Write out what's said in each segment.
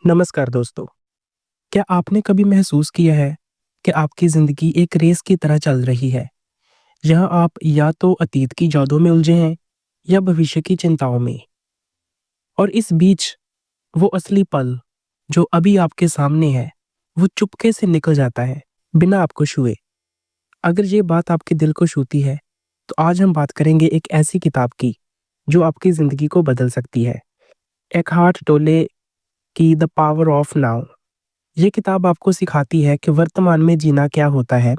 नमस्कार दोस्तों। क्या आपने कभी महसूस किया है कि आपकी ज़िंदगी एक रेस की तरह चल रही है, जहाँ आप या तो अतीत की यादों में उलझे हैं या भविष्य की चिंताओं में, और इस बीच वो असली पल जो अभी आपके सामने है, वो चुपके से निकल जाता है, बिना आपको छुए। अगर ये बात आपके दिल को छूती है, तो आज हम बात करेंगे एक ऐसी किताब की, जो आपकी ज़िंदगी को बदल सकती है। एकहार्ट टोले की द पावर ऑफ नाउ। ये किताब आपको सिखाती है कि वर्तमान में जीना क्या होता है,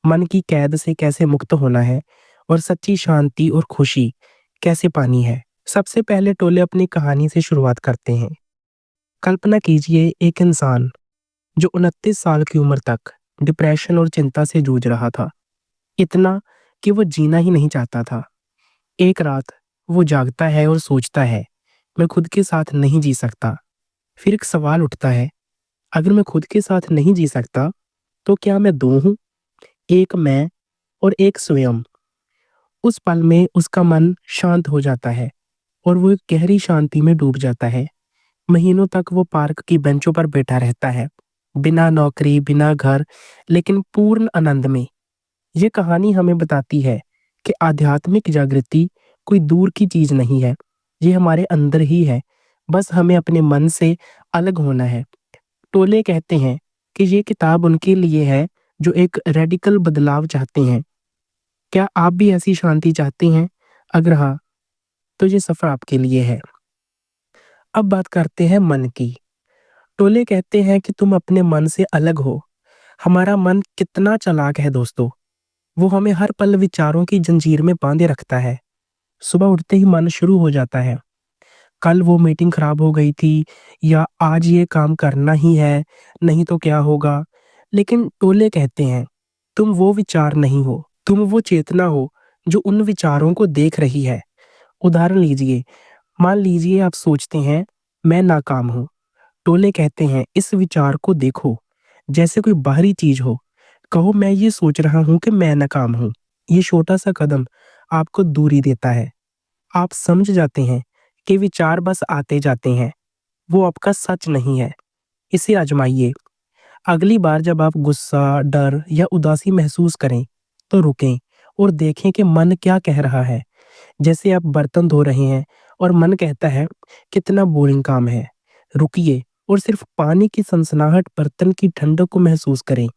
मन की कैद से कैसे मुक्त होना है और सच्ची शांति और खुशी कैसे पानी है। सबसे पहले टोले अपनी कहानी से शुरुआत करते हैं। कल्पना कीजिए एक इंसान जो 29 साल की उम्र तक डिप्रेशन और चिंता से जूझ रहा था, इतना कि वो जीना ही नहीं चाहता था। एक रात वो जागता है और सोचता है, मैं खुद के साथ नहीं जी सकता। फिर एक सवाल उठता है, अगर मैं खुद के साथ नहीं जी सकता, तो क्या मैं दो हूँ? एक मैं और एक स्वयं। उस पल में उसका मन शांत हो जाता है और वो एक गहरी शांति में डूब जाता है। महीनों तक वो पार्क की बेंचों पर बैठा रहता है, बिना नौकरी, बिना घर, लेकिन पूर्ण आनंद में। ये कहानी हमें बताती है कि आध्यात्मिक जागृति कोई दूर की चीज नहीं है, ये हमारे अंदर ही है। बस हमें अपने मन से अलग होना है। टोले कहते हैं कि ये किताब उनके लिए है जो एक रेडिकल बदलाव चाहते हैं। क्या आप भी ऐसी शांति चाहते हैं? अगर हाँ, तो ये सफ़र आपके लिए है। अब बात करते हैं मन की। टोले कहते हैं कि तुम अपने मन से अलग हो। हमारा मन कितना चालाक है दोस्तों। वो हमें हर पल विचारों की जंजीर में बांधे रखता है। सुबह उठते ही मन शुरू हो जाता है। कल वो मीटिंग खराब हो गई थी, या आज ये काम करना ही है, नहीं तो क्या होगा। लेकिन टोले कहते हैं, तुम वो विचार नहीं हो, तुम वो चेतना हो जो उन विचारों को देख रही है। उदाहरण लीजिए, मान लीजिए आप सोचते हैं, मैं नाकाम हूँ। टोले कहते हैं, इस विचार को देखो जैसे कोई बाहरी चीज हो। कहो, मैं ये सोच रहा हूँ कि मैं नाकाम हूँ। ये छोटा सा कदम आपको दूरी देता है। आप समझ जाते हैं कि विचार बस आते जाते हैं, वो आपका सच नहीं है। इसे आजमाइए। अगली बार जब आप गुस्सा, डर या उदासी महसूस करें, तो रुकें और देखें कि मन क्या कह रहा है। जैसे आप बर्तन धो रहे हैं और मन कहता है, कितना बोरिंग काम है। रुकिए और सिर्फ पानी की सनसनाहट, बर्तन की ठंडक को महसूस करें।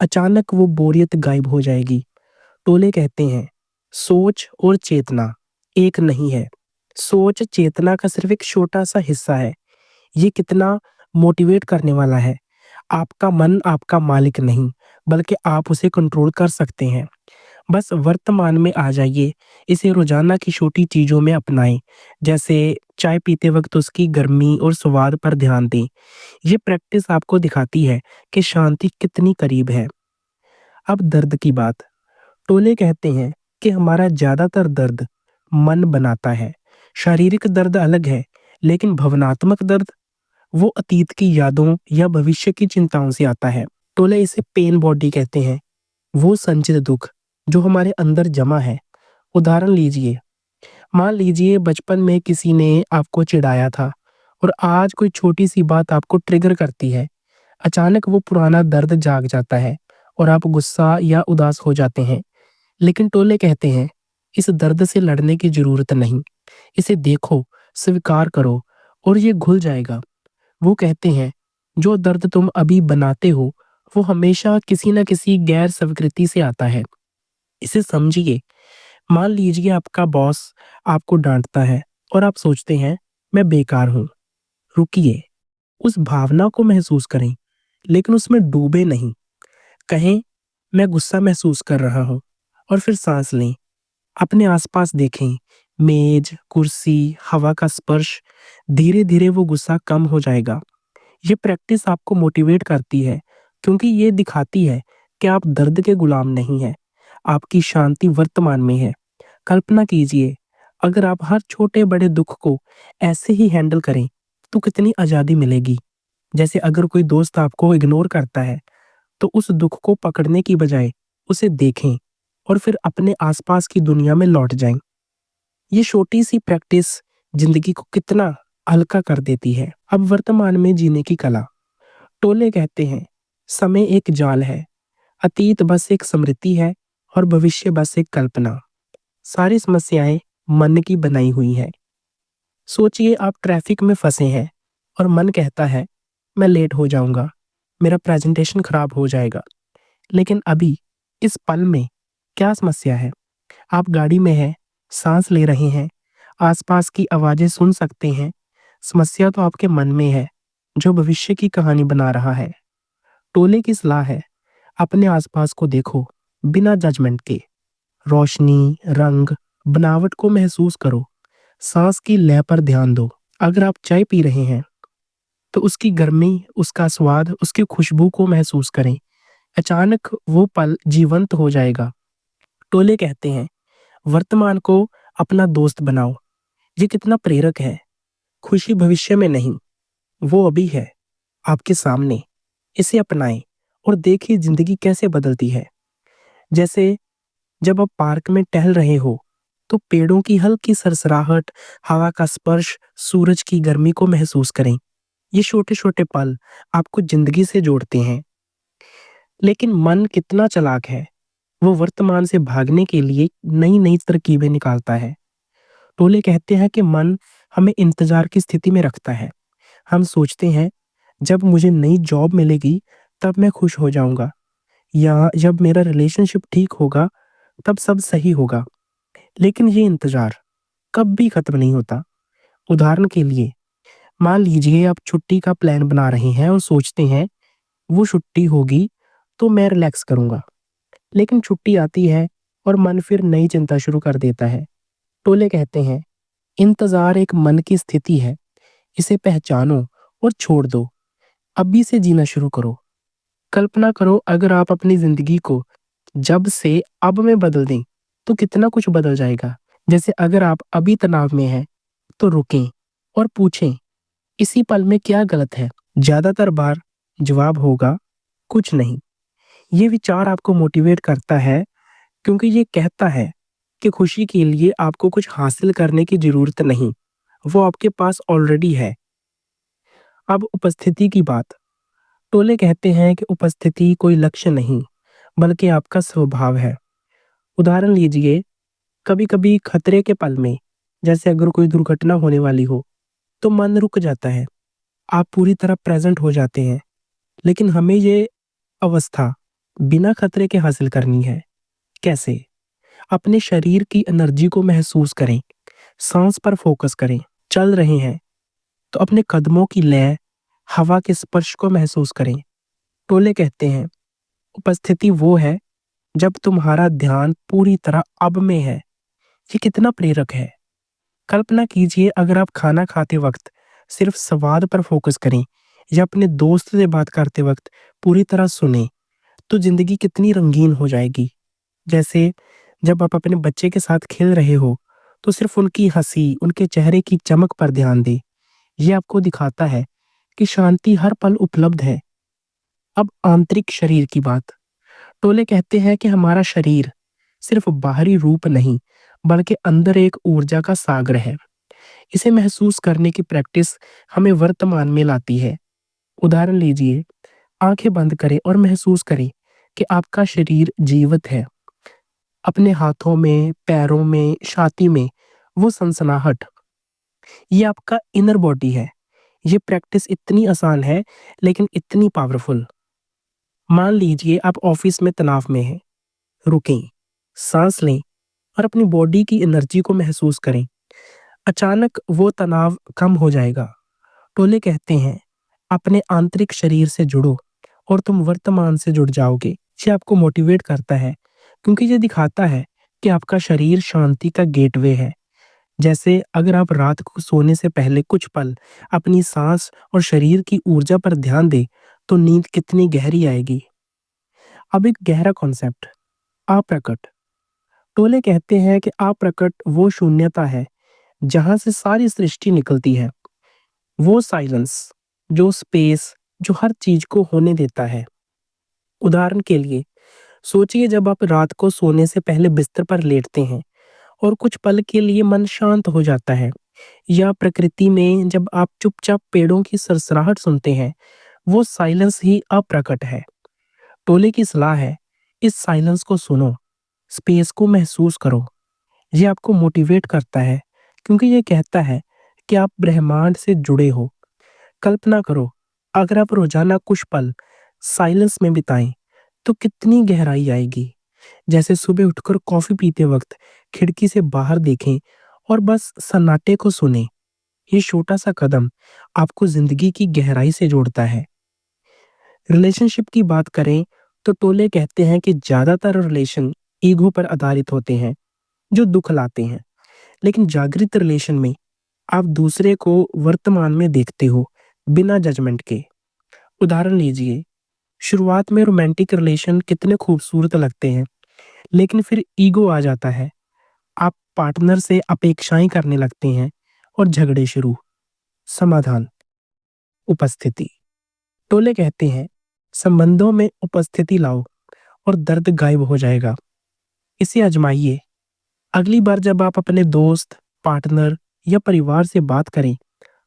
अचानक वो बोरियत गायब हो जाएगी। टोले कहते हैं, सोच और चेतना एक नहीं है। सोच चेतना का सिर्फ एक छोटा सा हिस्सा है। ये कितना मोटिवेट करने वाला है। आपका मन आपका मालिक नहीं, बल्कि आप उसे कंट्रोल कर सकते हैं। बस वर्तमान में आ जाइए। इसे रोजाना की छोटी चीजों में अपनाएं, जैसे चाय पीते वक्त उसकी गर्मी और स्वाद पर ध्यान दें। ये प्रैक्टिस आपको दिखाती है कि शांति कितनी करीब है। अब दर्द की बात। टोले कहते हैं कि हमारा ज्यादातर दर्द मन बनाता है। शारीरिक दर्द अलग है, लेकिन भावनात्मक दर्द वो अतीत की यादों या भविष्य की चिंताओं से आता है। टोले इसे पेन बॉडी कहते हैं, वो संचित दुख जो हमारे अंदर जमा है। उदाहरण लीजिए, मान लीजिए बचपन में किसी ने आपको चिढ़ाया था और आज कोई छोटी सी बात आपको ट्रिगर करती है। अचानक वो पुराना दर्द जाग जाता है और आप गुस्सा या उदास हो जाते हैं। लेकिन टोले कहते हैं, इस दर्द से लड़ने की जरूरत नहीं। इसे देखो, स्वीकार करो और ये घुल जाएगा। वो कहते हैं, जो दर्द तुम अभी बनाते हो, वो हमेशा किसी न किसी गैर स्वीकृति से आता है। इसे समझिए। मान लीजिए आपका बॉस आपको डांटता है और आप सोचते हैं, मैं बेकार हूँ। रुकिए, उस भावना को महसूस करें, लेकिन उसमें डूबे नहीं। कहें, मैं गुस्सा महसूस कर रहा हूँ, और फिर सांस लें। अपने आसपास देखें, मेज, कुर्सी, हवा का स्पर्श। धीरे धीरे वो गुस्सा कम हो जाएगा। ये प्रैक्टिस आपको मोटिवेट करती है, क्योंकि ये दिखाती है कि आप दर्द के गुलाम नहीं हैं। आपकी शांति वर्तमान में है। कल्पना कीजिए, अगर आप हर छोटे बड़े दुख को ऐसे ही हैंडल करें, तो कितनी आज़ादी मिलेगी। जैसे अगर कोई दोस्त आपको इग्नोर करता है, तो उस दुख को पकड़ने की बजाय उसे देखें और फिर अपने आसपास की दुनिया में लौट जाएं। ये छोटी सी प्रैक्टिस जिंदगी को कितना हल्का कर देती है। अब वर्तमान में जीने की कला। टोले कहते हैं, समय एक जाल है, अतीत बस एक स्मृति है और भविष्य बस एक कल्पना। सारी समस्याएं मन की बनाई हुई हैं। सोचिए आप ट्रैफिक में फंसे हैं और मन कहता है, मैं लेट हो जाऊंगा, मेरा प्रेजेंटेशन खराब हो जाएगा। लेकिन अभी, इस पल में, क्या समस्या है? आप गाड़ी में हैं, सांस ले रहे हैं, आसपास की आवाजें सुन सकते हैं। समस्या तो आपके मन में है, जो भविष्य की कहानी बना रहा है। टोले की सलाह है, अपने आसपास को देखो, बिना जजमेंट के। रोशनी, रंग, बनावट को महसूस करो। सांस की लय पर ध्यान दो। अगर आप चाय पी रहे हैं, तो उसकी गर्मी, उसका स्वाद, उसकी खुशबू को महसूस करें। अचानक वो पल जीवंत हो जाएगा। टोले कहते हैं, वर्तमान को अपना दोस्त बनाओ। ये कितना प्रेरक है। खुशी भविष्य में नहीं, वो अभी है, आपके सामने। इसे अपनाएं और देखिए जिंदगी कैसे बदलती है। जैसे जब आप पार्क में टहल रहे हो, तो पेड़ों की हल्की सरसराहट, हवा का स्पर्श, सूरज की गर्मी को महसूस करें। ये छोटे-छोटे पल आपको जिंदगी से जोड़ते हैं। लेकिन मन कितना चालाक है, वो वर्तमान से भागने के लिए नई-नई तरकीबें निकालता है। टोले कहते हैं कि मन हमें इंतजार की स्थिति में रखता है। हम सोचते हैं, जब मुझे नई जॉब मिलेगी, तब मैं खुश हो जाऊंगा, या जब मेरा रिलेशनशिप ठीक होगा, तब सब सही होगा। लेकिन ये इंतजार कभी खत्म नहीं होता। उदाहरण के लिए, मान लीजिए आप छुट्टी का प्लान बना रहे हैं और सोचते हैं, वो छुट्टी होगी तो मैं रिलैक्स करूंगा। लेकिन छुट्टी आती है और मन फिर नई चिंता शुरू कर देता है। टोले कहते हैं, इंतजार एक मन की स्थिति है, इसे पहचानो और छोड़ दो। अभी से जीना शुरू करो। कल्पना करो, अगर आप अपनी जिंदगी को जब से अब में बदल दें, तो कितना कुछ बदल जाएगा। जैसे अगर आप अभी तनाव में हैं, तो रुकें और पूछें, इसी पल में क्या गलत है? ज्यादातर बार जवाब होगा, कुछ नहीं। ये विचार आपको मोटिवेट करता है, क्योंकि ये कहता है कि खुशी के लिए आपको कुछ हासिल करने की जरूरत नहीं, वो आपके पास ऑलरेडी है। अब उपस्थिति की बात। टोले कहते हैं कि उपस्थिति कोई लक्ष्य नहीं, बल्कि आपका स्वभाव है। उदाहरण लीजिए, कभी-कभी खतरे के पल में, जैसे अगर कोई दुर्घटना होने वाली हो, तो मन रुक जाता है। आप पूरी तरह प्रेजेंट हो जाते हैं। लेकिन हमें ये अवस्था बिना खतरे के हासिल करनी है। कैसे? अपने शरीर की एनर्जी को महसूस करें, सांस पर फोकस करें। चल रहे हैं, तो अपने कदमों की लय, हवा के स्पर्श को महसूस करें। टोले कहते हैं, उपस्थिति वो है जब तुम्हारा ध्यान पूरी तरह अब में है। ये कितना प्रेरक है। कल्पना कीजिए, अगर आप खाना खाते वक्त सिर्फ स्वाद पर फोकस करें, या अपने दोस्त से बात करते वक्त पूरी तरह सुने, तो जिंदगी कितनी रंगीन हो जाएगी। जैसे जब आप अपने बच्चे के साथ खेल रहे हो, तो सिर्फ उनकी हंसी, उनके चेहरे की चमक पर ध्यान दें। ये आपको दिखाता है कि शांति हर पल उपलब्ध है। अब आंतरिक शरीर की बात। टोले कहते हैं कि हमारा शरीर सिर्फ बाहरी रूप नहीं, बल्कि अंदर एक ऊर्जा का सागर है। इसे महसूस करने की प्रैक्टिस हमें वर्तमान में लाती है। उदाहरण लीजिए, आंखें बंद करें और महसूस करें कि आपका शरीर जीवित है। अपने हाथों में, पैरों में, छाती में वो सनसनाहट, ये आपका इनर बॉडी है। ये प्रैक्टिस इतनी आसान है, लेकिन इतनी पावरफुल। मान लीजिए आप ऑफिस में तनाव में हैं, रुकें, सांस लें और अपनी बॉडी की एनर्जी को महसूस करें। अचानक वो तनाव कम हो जाएगा। टोले कहते हैं, अपने आंतरिक शरीर से जुड़ो और तुम वर्तमान से जुड़ जाओगे। ये आपको मोटिवेट करता है, क्योंकि ये दिखाता है कि आपका शरीर शांति का गेटवे है। जैसे अगर आप रात को सोने से पहले कुछ पल अपनी सांस और शरीर की ऊर्जा पर ध्यान दें, तो नींद कितनी गहरी आएगी। अब एक गहरा कॉन्सेप्ट, अप्रकट। टोले कहते हैं कि अप्रकट वो शून्यता है जहां से सारी सृष्टि निकलती है। वो साइलेंस, जो स्पेस, जो हर चीज को होने देता है। उदाहरण के लिए, सोचिए जब आप रात को सोने से पहले बिस्तर पर लेटते हैं और कुछ पल के लिए मन शांत हो जाता है। या प्रकृति में जब आप चुपचाप पेड़ों की सरसराहट सुनते हैं, वो साइलेंस ही अप्रकट है। टोले की सलाह है, इस साइलेंस को सुनो, स्पेस को महसूस करो। ये आपको मोटिवेट करता है क्योंकि ये कहता है कि आप ब्रह्मांड से जुड़े हो। कल्पना करो, अगर आप रोजाना कुछ पल साइलेंस में बिताएं, तो कितनी गहराई आएगी। जैसे सुबह उठकर कॉफी पीते वक्त खिड़की से बाहर देखें और बस सन्नाटे को सुने। ये छोटा सा कदम आपको जिंदगी की गहराई से जोड़ता है। रिलेशनशिप की बात करें तो टोले कहते हैं कि ज्यादातर रिलेशन ईगो पर आधारित होते हैं, जो दुख लाते हैं। लेकिन जागृत रिलेशन में आप दूसरे को वर्तमान में देखते हो, बिना जजमेंट के। उदाहरण लीजिए, शुरुआत में रोमांटिक रिलेशन कितने खूबसूरत लगते हैं, लेकिन फिर ईगो आ जाता है। आप पार्टनर से अपेक्षाएं करने लगते हैं और झगड़े शुरू। समाधान, उपस्थिति। टोले कहते हैं, संबंधों में उपस्थिति लाओ और दर्द गायब हो जाएगा। इसे आजमाइए। अगली बार जब आप अपने दोस्त, पार्टनर या परिवार से बात करें,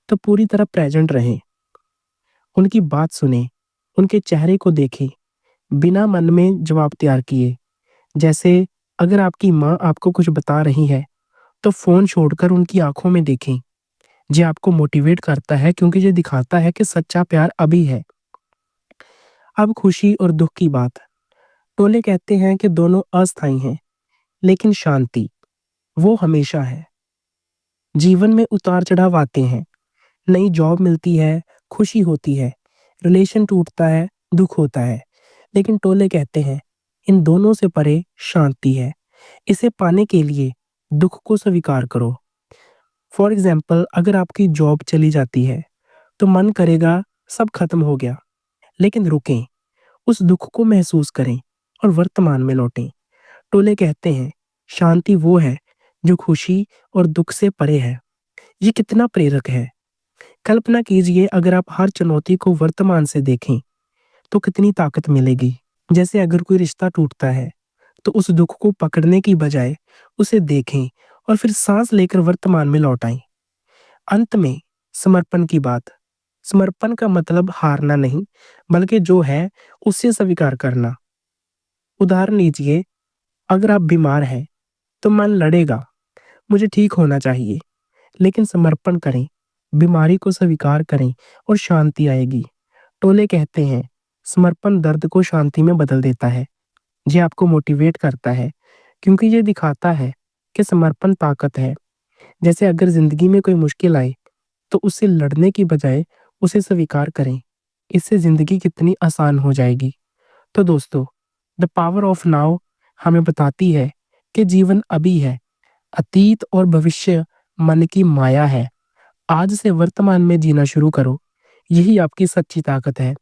तो पूरी तरह प्रेजेंट रहें। उनकी बात सुनें, उनके चेहरे को देखें, बिना मन में जवाब तैयार किए। जैसे अगर आपकी माँ आपको कुछ बता रही है, तो फ़ोन छोड़कर उनकी आँखों में देखें। ये आपको मोटिवेट करता है क्योंकि ये दिखाता है कि सच्चा प्यार अभी है। अब खुशी और दुख की बात। टोले कहते हैं कि दोनों अस्थायी हैं, लेकिन शांति, वो हमेशा है। जीवन में उतार-चढ़ाव आते हैं, नई जॉब मिलती है, खुशी होती है, रिलेशन टूटता है, दुख होता है। लेकिन टोले कहते हैं, इन दोनों से परे शांति है। इसे पाने के लिए दुख को स्वीकार करो। फॉर एग्जाम्पल, अगर आपकी जॉब चली जाती है, तो मन करेगा सब खत्म हो गया। लेकिन रुकें, उस दुख को महसूस करें और वर्तमान में लौटें। टोले कहते हैं, शांति वो है जो खुशी और दुख से परे है। ये कितना प्रेरक है। कल्पना कीजिए, अगर आप हर चुनौती को वर्तमान से देखें, तो कितनी ताकत मिलेगी। जैसे अगर कोई रिश्ता टूटता है, तो उस दुख को पकड़ने की बजाय उसे देखें और फिर सांस लेकर वर्तमान में लौट आएं। अंत में समर्पण की बात। समर्पण का मतलब हारना नहीं, बल्कि जो है उसे स्वीकार करना। उदाहरण लीजिए, अगर आप बीमार हैं, तो मन लड़ेगा, मुझे ठीक होना चाहिए। लेकिन समर्पण करें, बीमारी को स्वीकार करें और शांति आएगी। टोले कहते हैं, समर्पण दर्द को शांति में बदल देता है। ये आपको मोटिवेट करता है क्योंकि ये दिखाता है कि समर्पण ताकत है। जैसे अगर जिंदगी में कोई मुश्किल आए, तो उससे लड़ने की बजाय उसे स्वीकार करें। इससे जिंदगी कितनी आसान हो जाएगी। तो दोस्तों, द पावर ऑफ नाउ हमें बताती है कि जीवन अभी है, अतीत और भविष्य मन की माया है। आज से वर्तमान में जीना शुरू करो, यही आपकी सच्ची ताकत है।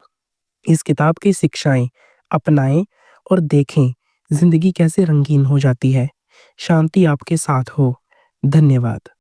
इस किताब की शिक्षाएं अपनाएं और देखें जिंदगी कैसे रंगीन हो जाती है। शांति आपके साथ हो। धन्यवाद।